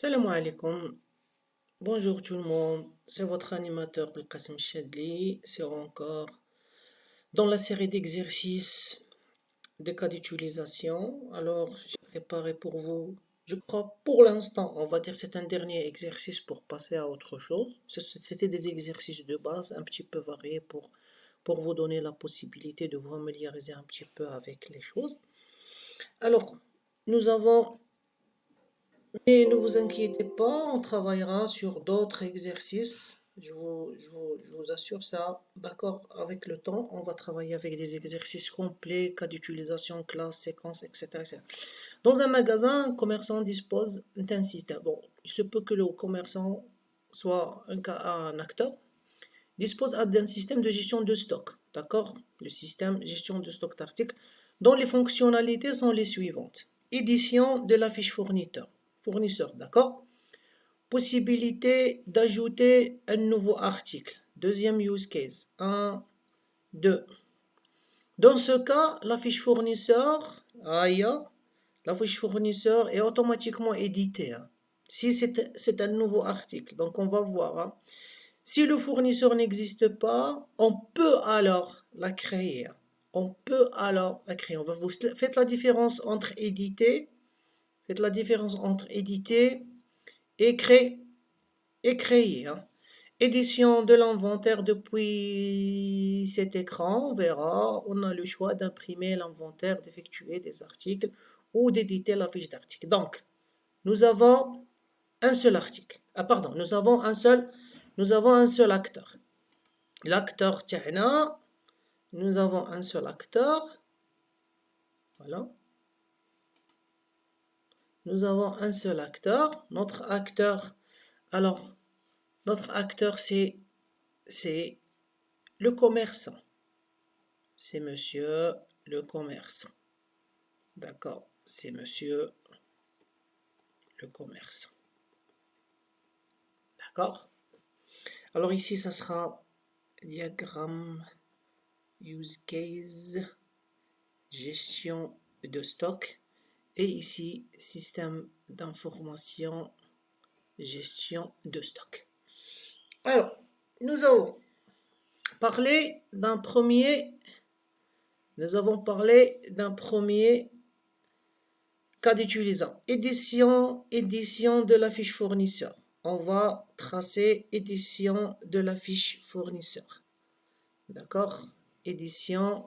Salam alaikum, bonjour tout le monde, c'est votre animateur Qasim Chadli, c'est encore dans la série d'exercices des cas d'utilisation. Alors, j'ai préparé pour vous, je crois pour l'instant, on va dire c'est un dernier exercice pour passer à autre chose. C'était des exercices de base un petit peu variés pour vous donner la possibilité de vous familiariser un petit peu avec les choses. Alors, nous avons Et ne vous inquiétez pas, on travaillera sur d'autres exercices. Je vous assure ça. D'accord, avec le temps, on va travailler avec des exercices complets, cas d'utilisation, classe, séquence, etc., etc. Dans un magasin, un commerçant dispose d'un système. Bon, il se peut que le commerçant soit un acteur, dispose d'un système de gestion de stock. D'accord? Le système de gestion de stock d'articles, dont les fonctionnalités sont les suivantes. Édition de la fiche fournisseur, d'accord? Possibilité d'ajouter un nouveau article. Deuxième use case. 1, 2. Dans ce cas, la fiche fournisseur, la fiche fournisseur est automatiquement éditée. Si c'est un nouveau article, donc on va voir. Si le fournisseur n'existe pas, on peut alors la créer. On peut alors la créer. Faites la différence entre éditer. Faites la différence entre éditer et créer. Édition de l'inventaire depuis cet écran, on verra. On a le choix d'imprimer l'inventaire, d'effectuer des articles ou d'éditer la fiche d'article. Donc, nous avons un seul article. Pardon, nous avons un seul acteur. L'acteur تاعنا, nous avons un seul acteur. Voilà. Nous avons un seul acteur. Notre acteur, c'est le commerçant. C'est monsieur le commerçant. D'accord, c'est monsieur le commerçant. D'accord. Alors ici, ça sera diagramme, use case, gestion de stock. Et ici, système d'information, gestion de stock. Alors, nous avons parlé d'un premier cas d'utilisant. Édition de la fiche fournisseur. On va tracer édition de la fiche fournisseur. D'accord? Édition.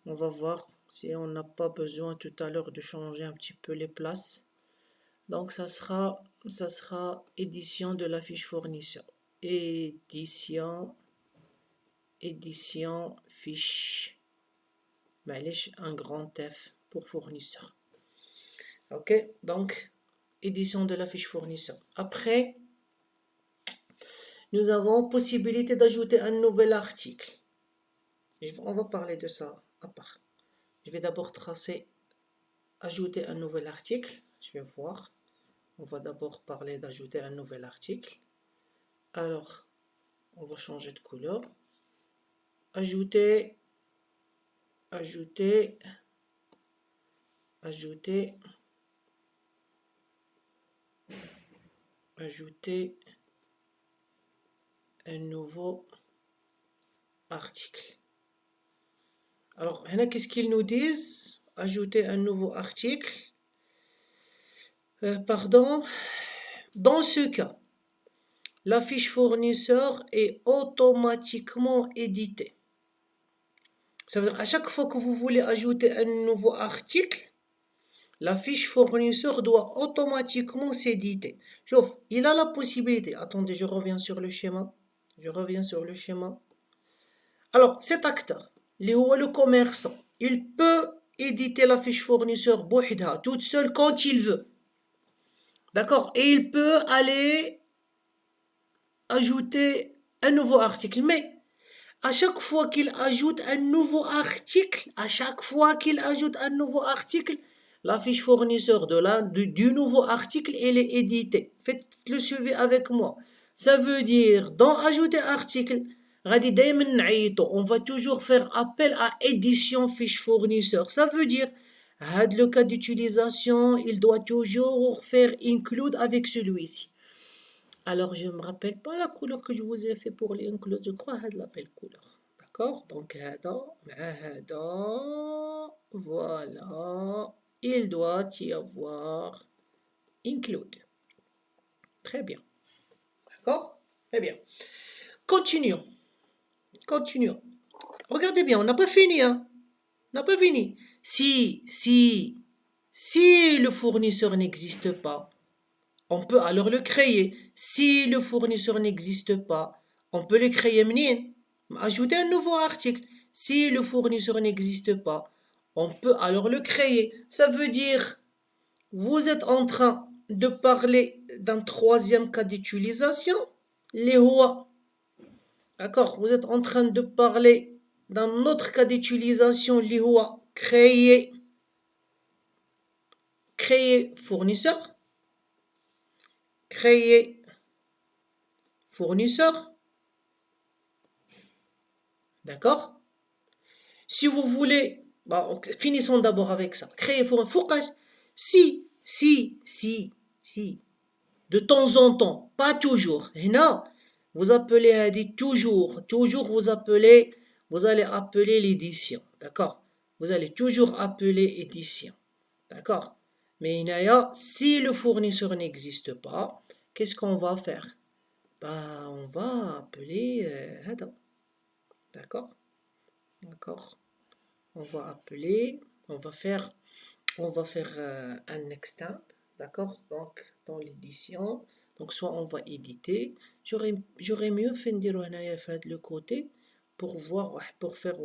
On va voir si on n'a pas besoin tout à l'heure de changer un petit peu les places. Donc ça sera édition de la fiche fournisseur. Édition fiche. Un grand F pour fournisseur. Ok, donc édition de la fiche fournisseur. Après, nous avons possibilité d'ajouter un nouvel article. On va parler de ça à part. Je vais d'abord tracer ajouter un nouvel article. Je vais voir. On va d'abord parler d'ajouter un nouvel article. Alors, on va changer de couleur. Ajouter un nouveau article. Alors, qu'est-ce qu'ils nous disent? Ajouter un nouveau article. Dans ce cas, la fiche fournisseur est automatiquement éditée. Ça veut dire à chaque fois que vous voulez ajouter un nouveau article, la fiche fournisseur doit automatiquement s'éditer. Il a la possibilité. Attendez, je reviens sur le schéma. Alors, cet acteur, le commerçant, il peut éditer la fiche fournisseur bouhidha, toute seule quand il veut. D'accord? Et il peut aller ajouter un nouveau article. Mais à chaque fois qu'il ajoute un nouveau article, la fiche fournisseur du nouveau article, elle est éditée. Faites le suivi avec moi. Ça veut dire, dans ajouter article, on va toujours faire appel à édition fiche fournisseur. Ça veut dire, Le cas d'utilisation, il doit toujours faire include avec celui-ci. Alors, je ne me rappelle pas la couleur que je vous ai fait pour l'include. Je crois la belle couleur. D'accord? Donc, voilà. Il doit y avoir include. Très bien. D'accord? Très bien. Continuons. Continuons. Regardez bien, on n'a pas fini, hein? On n'a pas fini. Si le fournisseur n'existe pas, on peut alors le créer. Si le fournisseur n'existe pas, on peut le créer منين? Ajouter un nouveau article. Si le fournisseur n'existe pas, on peut alors le créer. Ça veut dire, vous êtes en train de parler d'un troisième cas d'utilisation, les هو. D'accord? Vous êtes en train de parler d'un autre cas d'utilisation, les هو créer fournisseur, créer fournisseur. D'accord? Si vous voulez, finissons d'abord avec ça. Créer fournisseur. Si, de temps en temps, pas toujours. Non, vous appelez toujours, vous allez appeler l'édition. D'accord? Vous allez toujours appeler édition. D'accord? Mais si le fournisseur n'existe pas, qu'est-ce qu'on va faire? On va appeler d'accord? D'accord? On va appeler, on va faire un extend, d'accord? Donc, dans l'édition, donc soit on va éditer, j'aurais mieux fait de le côté pour voir, pour faire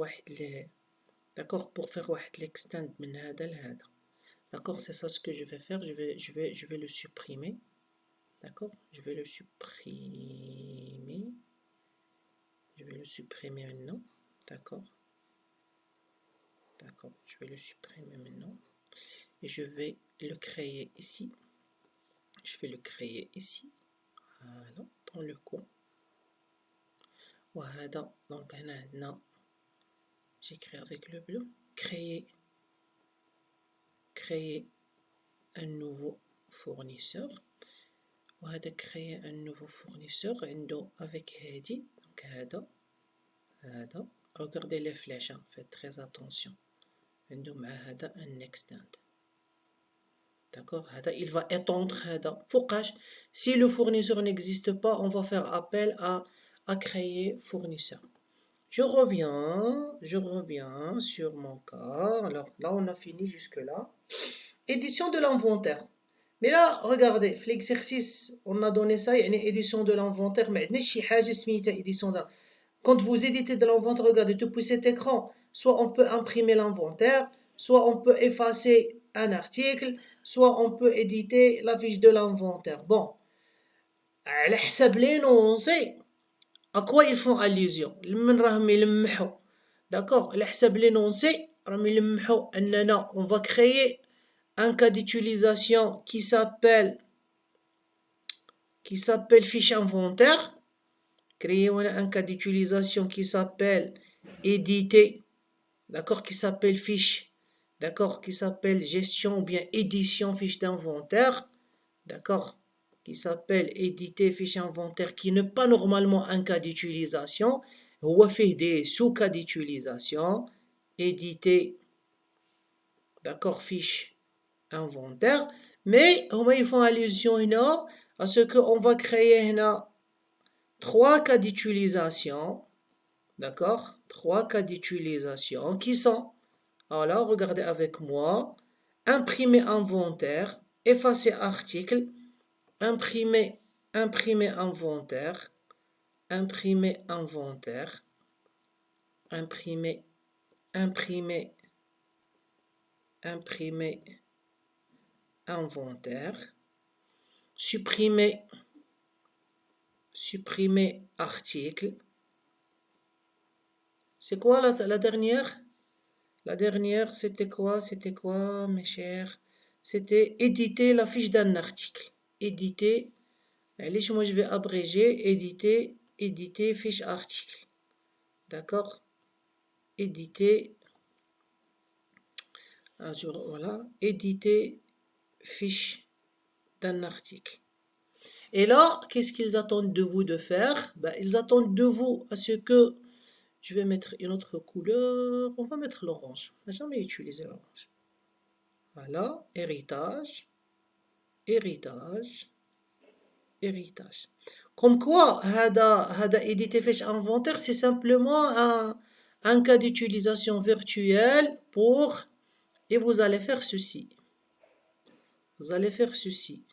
d'accord? Pour faire l'extend من هذا لهذا. D'accord? C'est ça ce que je vais faire, je vais le supprimer. D'accord? Je vais le supprimer maintenant. D'accord? D'accord, je vais le supprimer maintenant. Et je vais le créer ici. Je vais le créer ici. Voilà, dans le coin. Voilà, donc là, j'écris avec le bleu. Créer un nouveau fournisseur. Voilà, créer un nouveau fournisseur avec Heidi. Donc, هذا. Regardez les flèches, hein. Faites très attention. Un extend. D'accord? Il va étendre. Si le fournisseur n'existe pas, on va faire appel à créer fournisseur. Je reviens sur mon cas. Alors là, on a fini jusque-là. Édition de l'inventaire. Mais là, regardez, l'exercice, on a donné ça, il y a une édition de l'inventaire, mais quand vous éditez de l'inventaire, regardez, depuis cet écran, soit on peut imprimer l'inventaire, soit on peut effacer un article, soit on peut éditer la fiche de l'inventaire. Bon, على حسب l'énoncé, à quoi ils font allusion? D'accord? على حسب l'énoncé, on va créer un cas d'utilisation qui s'appelle fiche inventaire. Créer un cas d'utilisation qui s'appelle éditer, d'accord, qui s'appelle fiche, d'accord, qui s'appelle gestion ou bien édition fiche d'inventaire, d'accord, qui s'appelle éditer fiche inventaire, qui n'est pas normalement un cas d'utilisation, ou fait des sous-cas d'utilisation, éditer, d'accord, fiche inventaire, mais ils font allusion à ce qu'on va créer trois cas d'utilisation, d'accord? Trois cas d'utilisation qui sont, alors regardez avec moi, imprimer inventaire, effacer article, imprimer inventaire, imprimer inventaire, imprimer inventaire, supprimer article. C'est quoi la dernière? La dernière, c'était quoi? Mes chers? C'était éditer la fiche d'un article. Éditer. Allez, moi je vais abréger. Éditer fiche article. D'accord? Éditer Voilà, éditer fiche d'un article. Et là, qu'est-ce qu'ils attendent de vous de faire? Ben, ils attendent de vous à ce que je vais mettre une autre couleur. On va mettre l'orange. On n'a jamais utilisé l'orange. Voilà, héritage, héritage, héritage. Comme quoi, hada éditer fiche inventaire, c'est simplement un cas d'utilisation virtuelle pour, et vous allez faire ceci. Vous allez faire ceci.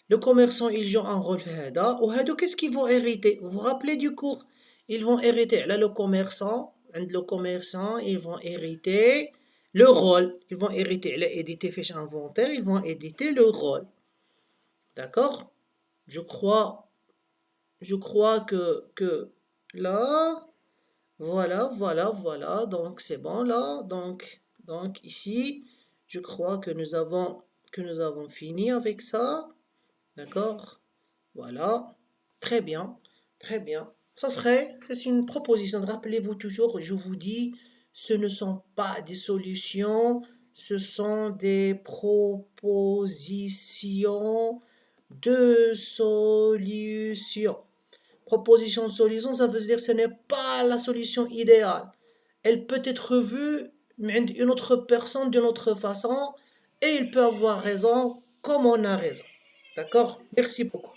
Le commerçant, il joue un rôle في هذا وهادو qu'est-ce qu'ils vont hériter? Vous vous rappelez du cours? Ils vont hériter là le commerçant, عند le commerçant, ils vont hériter le rôle. Ils vont hériter là éditer fiche inventaire, ils vont éditer le rôle. D'accord? Je crois que là, voilà, donc c'est bon là. Donc ici, je crois que nous avons fini avec ça. D'accord? Voilà. Très bien. Très bien. C'est une proposition. Rappelez-vous toujours, je vous dis, ce ne sont pas des solutions, ce sont des propositions de solutions. Proposition de solution, ça veut dire que ce n'est pas la solution idéale. Elle peut être vue d'une autre personne d'une autre façon et il peut avoir raison comme on a raison. D'accord? Merci beaucoup.